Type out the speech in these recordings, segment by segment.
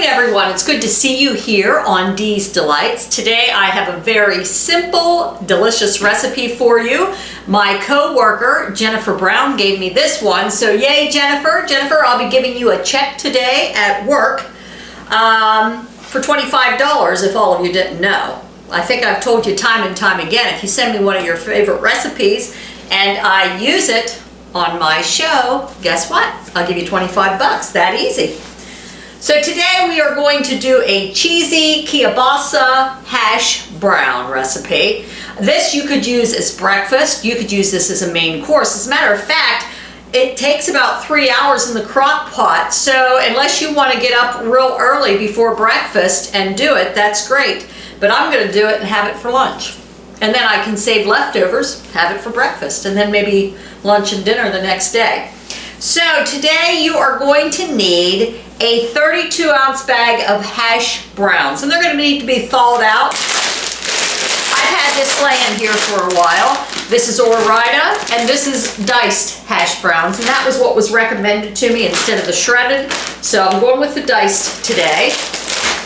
morning, everyone. It's good to see you here on Dee's Delights. Today I have a very simple, delicious recipe for you. My co-worker, Jennifer Brown, gave me this one. So yay, Jennifer. Jennifer, I'll be giving you a check today at work for $25 if all of you didn't know. I think I've told you time and time again, if you send me one of your favorite recipes and I use it on my show, guess what? I'll give you 25 bucks. That easy. So today we are going to do a cheesy Keilbasa hash brown recipe. This you could use as breakfast. You could use this as a main course. As a matter of fact, it takes about 3 hours in the crock pot. So unless you want to get up real early before breakfast and do it, that's great. But I'm going to do it and have it for lunch. And then I can save leftovers, have it for breakfast, and then maybe lunch and dinner the next day. So today you are going to need a 32-ounce bag of hash browns, and they're going to need to be thawed out. I've had this laying here for a while. This is Ore-Ida, and this is diced hash browns, and that was what was recommended to me instead of the shredded. So I'm going with the diced today.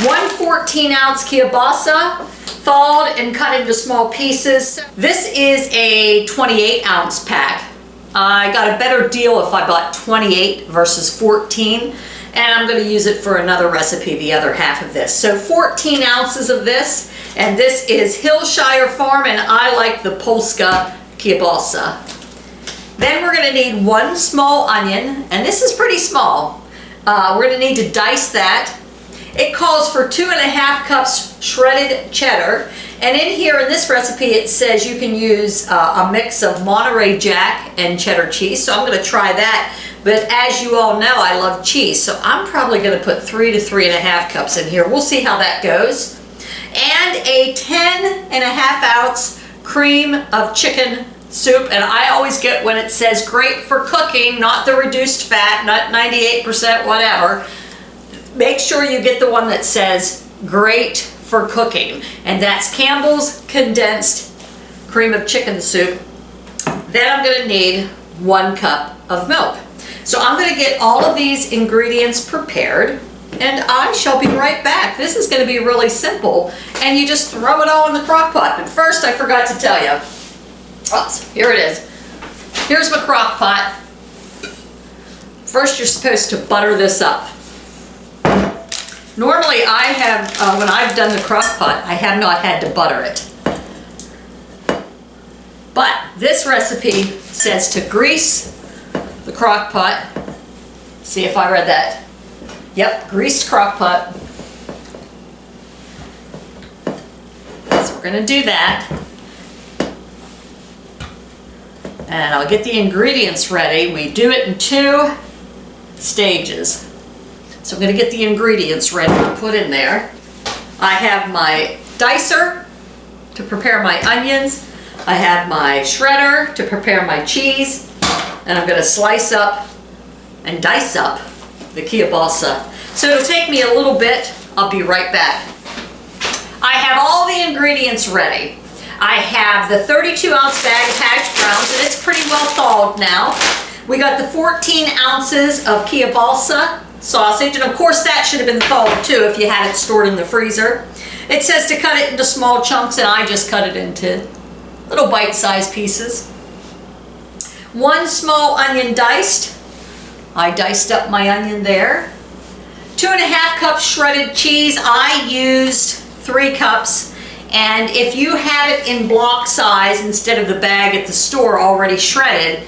One 14-ounce Keilbasa, thawed and cut into small pieces. This is a 28-ounce pack. I got a better deal if I bought 28 versus 14, and I'm going to use it for another recipe, the other half of this. So 14 ounces of this, and this is Hillshire Farm, and I like the Polska Keilbasa. Then we're going to need one small onion, and this is pretty small. We're going to need to dice that. It calls for 2.5 cups shredded cheddar. And in here in this recipe it says you can use a mix of Monterey Jack and cheddar cheese. So I'm going to try that. But as you all know, I love cheese. So I'm probably going to put 3 to 3.5 cups in here. We'll see how that goes. And a 10.5 ounce cream of chicken soup. And I always get when it says great for cooking, not the reduced fat, not 98%, whatever. Make sure you get the one that says great for cooking, and that's Campbell's condensed cream of chicken soup. Then I'm going to need 1 cup of milk. So I'm going to get all of these ingredients prepared, and I shall be right back. This is going to be really simple, and you just throw it all in the crock pot. But first, I forgot to tell you. Oops, here it is. Here's my crock pot. First, you're supposed to butter this up. Normally I have, when I've done the crock pot, I have not had to butter it. But this recipe says to grease the crock pot. See if I read that. Yep, greased crock pot. So we're going to do that. And I'll get the ingredients ready. We do it in 2 stages. So I'm going to get the ingredients ready to put in there. I have my dicer to prepare my onions. I have my shredder to prepare my cheese. And I'm going to slice up and dice up the Keilbasa. So it'll take me a little bit. I'll be right back. I have all the ingredients ready. I have the 32-ounce bag of hash browns, and it's pretty well thawed now. We got the 14 ounces of Keilbasa sausage, and of course that should have been thawed too if you had it stored in the freezer. It says to cut it into small chunks, and I just cut it into little bite-sized pieces. 1 small onion diced. I diced up my onion there. 2.5 cups shredded cheese. I used 3 cups, and if you have it in block size instead of the bag at the store already shredded,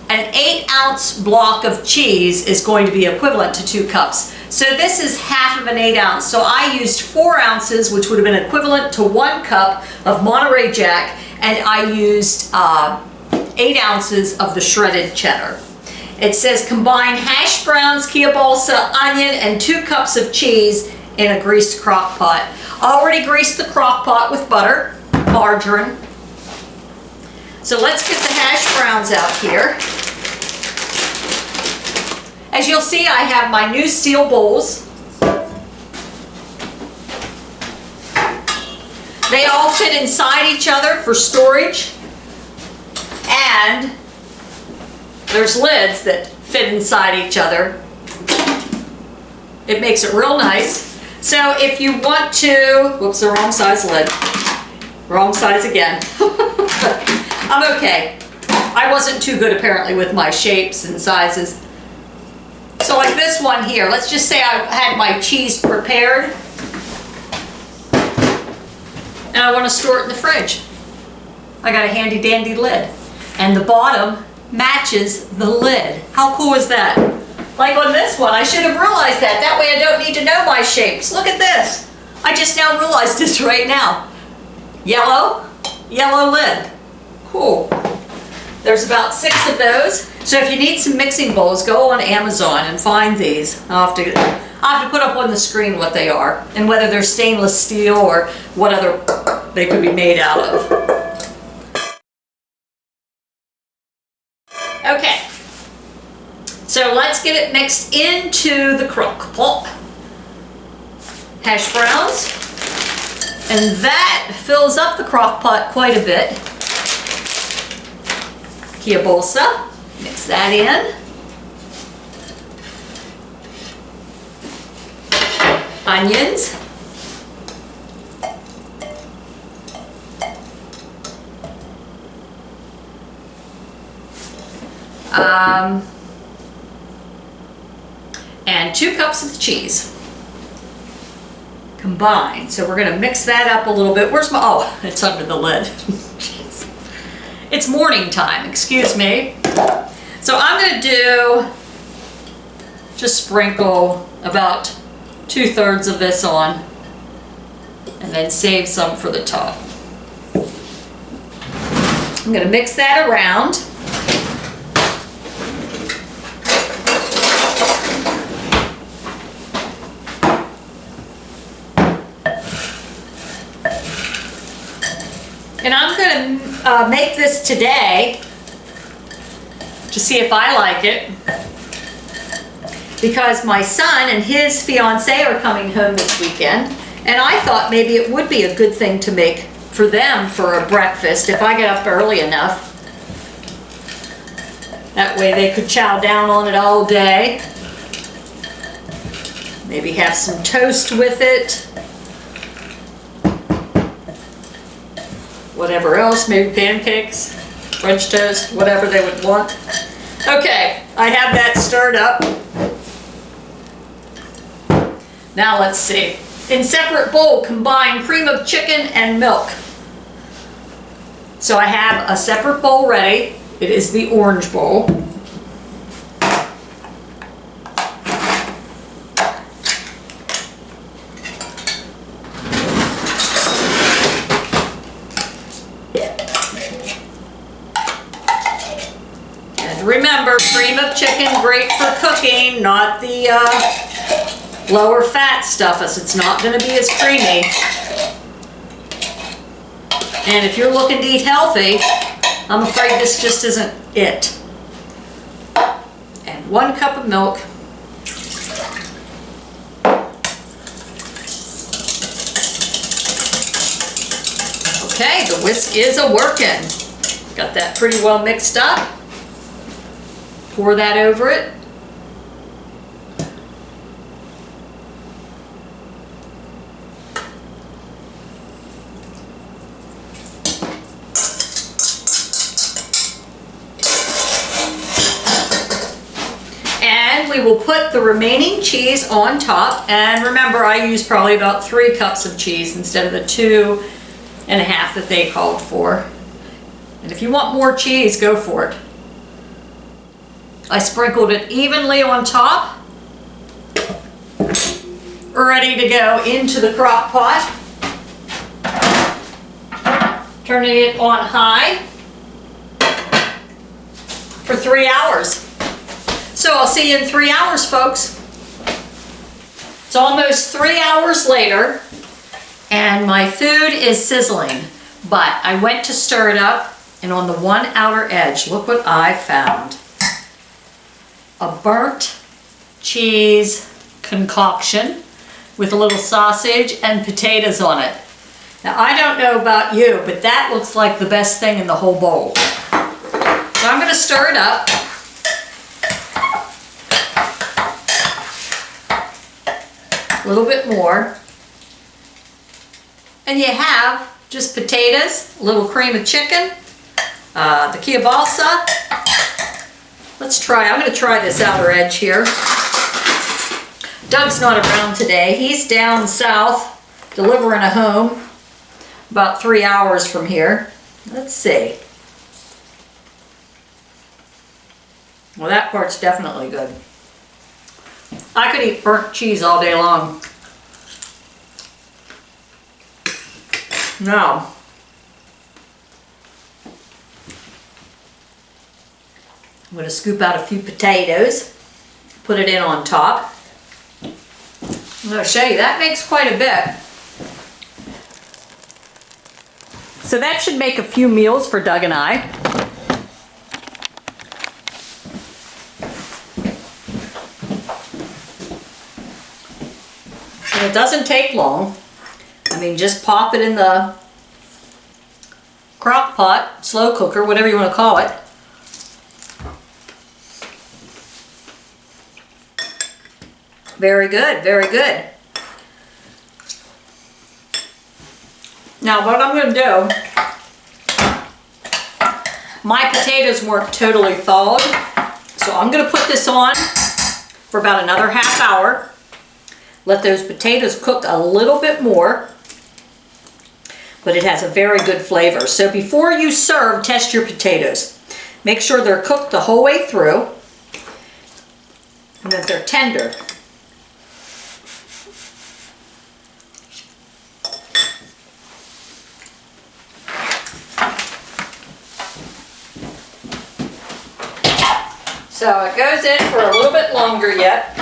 an 8-ounce block of cheese is going to be equivalent to 2 cups. So this is half of an 8-ounce. So I used 4 ounces, which would have been equivalent to 1 cup of Monterey Jack, and I used 8 ounces of the shredded cheddar. It says combine hash browns, Keilbasa, onion, and 2 cups of cheese in a greased crock pot. Already greased the crock pot with butter, margarine. So let's get the hash browns out here. As you'll see, I have my new steel bowls. They all fit inside each other for storage, and there's lids that fit inside each other. It makes it real nice. So if you want to, whoops, the wrong size lid. Wrong size again. I'm okay. I wasn't too good apparently with my shapes and sizes. So like this one here, let's just say I had my cheese prepared and I want to store it in the fridge. I got a handy dandy lid and the bottom matches the lid. How cool is that? Like on this one, I should have realized that. That way I don't need to know my shapes. Look at this. I just now realized this right now. Yellow lid. Cool. There's about 6 of those. So if you need some mixing bowls, go on Amazon and find these. I'll have to put up on the screen what they are and whether they're stainless steel or what other they could be made out of. Okay. So let's get it mixed into the crock pot. Hash browns. And that fills up the crock pot quite a bit. Keilbasa, mix that in. Onions. And 2 cups of the cheese. Combined. So we're going to mix that up a little bit. Where's my, oh, it's under the lid. It's morning time, excuse me. So I'm going to do, just sprinkle about 2/3 of this on and then save some for the top. I'm going to mix that around. And I'm going to make this today to see if I like it because my son and his fiance are coming home this weekend and I thought maybe it would be a good thing to make for them for a breakfast if I get up early enough. That way they could chow down on it all day. Maybe have some toast with it. Whatever else, maybe pancakes, French toast, whatever they would want. Okay, I have that stirred up. Now let's see. In separate bowl, combine cream of chicken and milk. So I have a separate bowl ready. It is the orange bowl. Remember, cream of chicken, great for cooking, not the lower fat stuff, as it's not going to be as creamy. And if you're looking to eat healthy, I'm afraid this just isn't it. And 1 cup of milk. Okay, the whisk is a-working. Got that pretty well mixed up. Pour that over it. And we will put the remaining cheese on top. And remember, I used probably about 3 cups of cheese instead of the 2.5 that they called for. And if you want more cheese, go for it. I sprinkled it evenly on top. Ready to go into the crock pot. Turning it on high for 3 hours. So I'll see you in 3 hours, folks. It's almost 3 hours later and my food is sizzling, but I went to stir it up and on the one outer edge, look what I found. A burnt cheese concoction with a little sausage and potatoes on it. Now I don't know about you, but that looks like the best thing in the whole bowl. So I'm going to stir it up. A little bit more. And you have just potatoes, a little cream of chicken, the Keilbasa. Let's try, I'm going to try this outer edge here. Doug's not around today. He's down south delivering a home about 3 hours from here. Let's see. Well, that part's definitely good. I could eat burnt cheese all day long. Now, I'm going to scoop out a few potatoes, put it in on top. I'm going to show you, that makes quite a bit. So that should make a few meals for Doug and I. And it doesn't take long. I mean, just pop it in the crock pot, slow cooker, whatever you want to call it. Very good, very good. Now what I'm going to do, my potatoes weren't totally thawed, so I'm going to put this on for about another half hour. Let those potatoes cook a little bit more, but it has a very good flavor. So before you serve, test your potatoes. Make sure they're cooked the whole way through and that they're tender. So it goes in for a little bit longer yet.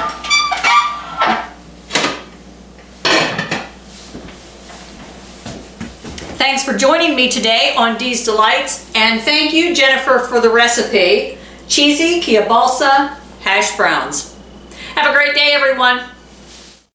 Thanks for joining me today on Dee's Delights, and thank you, Jennifer, for the recipe. Cheesy Keilbasa hash browns. Have a great day, everyone.